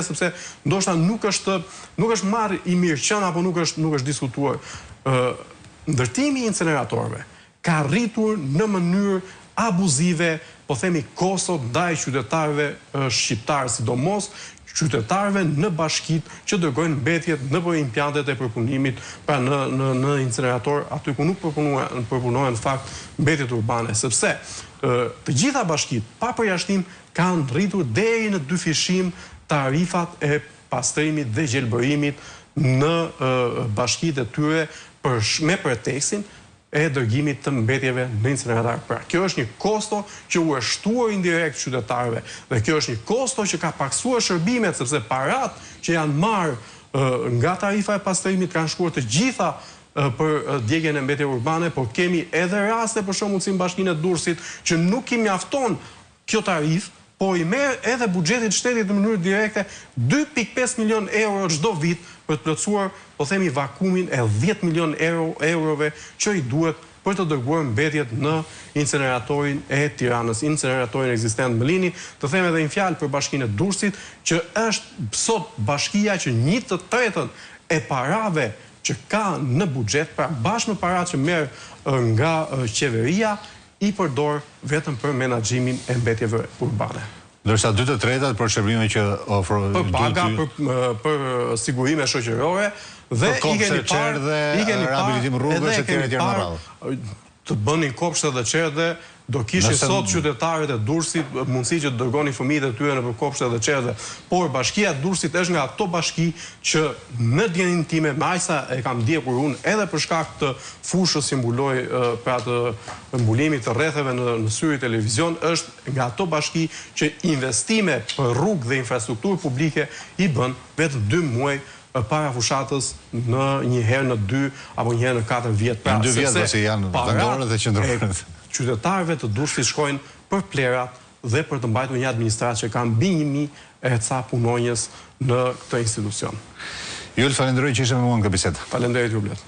sepse ndoshta nuk është marrë i mirëqen apo nuk është diskutuar. Ndërtimi i inceneratorëve ka rritur në mënyrë abuzive, po themi kosto ndaj qytetarëve shqiptarë, sidomos qytetarëve në bashkitë që dërgojnë mbetjet në impiantet e përpunimit, pra në incinerator, aty ku nuk përpunohen në fakt mbetjet urbane, sepse të gjitha bashkitë pa përjashtim kanë rritur deri në 2 fishim tarifat e pastrimit dhe gjelbërimit në bashkitë e tyre me pretekstin e dërgimit të mbetjeve në incinerator. Pra, kjo është një kosto që u është shtuar indirekt qytetarëve dhe kjo është një kosto që ka paksuar shërbimet, sepse parat që janë marrë nga tarifa e pastrimit kanë shkuar të gjitha për djegjen e mbetjeve urbane, por kemi edhe raste për shembull si në Bashkinë e Durrësit që nuk i mjafton kjo tarifë, por i merr edhe buxhetit shtetit në mënyrë direkte 2.5 milion euro çdo vit për të plotësuar, po themi, vakumin e 10 milion eurove që i duhet për të dërguar mbetjet në inceneratorin e Tiranës, inceneratorin ekzistent në Lini. Të them edhe një fjalë për Bashkinë e Durrësit, që është sot bashkia që 1/3 e parave që ka në buxhet, pra bashkë me paratë që merr nga qeveria, i përdor vetëm për menaxhimin e mbetjeve urbane. Ndërsa 2/3 për shërbime që ofrojnë për paga, për sigurime shoqërore dhe i keni parë dhe rehabilitim rrugësh etj etj në radhë. Të bënin kopshte dhe qerdhe, do kishin sot qytetarët e Durrësit mundësi që të dërgonin fëmijët e tyre nëpër kopshte dhe qerdhe. Por Bashkia e Durrësit është nga ato bashki që në djenin time, me aq sa e kam ndjekur unë, edhe për shkak të fushës që mbuloi pra të mbulimit të rrethave në syri televizion, është nga ato bashki që investime për rrugë dhe infrastrukturë publike i bën vetëm 2 muaj para fushatës në një herë në 2 apo një herë në 4 vjet. Pra, 2 vjet ose janë vendore dhe qendrore. Qytetarëve të Durrësit shkojnë për plerat dhe për të mbajtur një administratë që ka mbi 1000 e ca punonjës në këtë institucion. Ju falenderoj që ishte me mua në këtë bisedë. Falenderoj ju, Blet.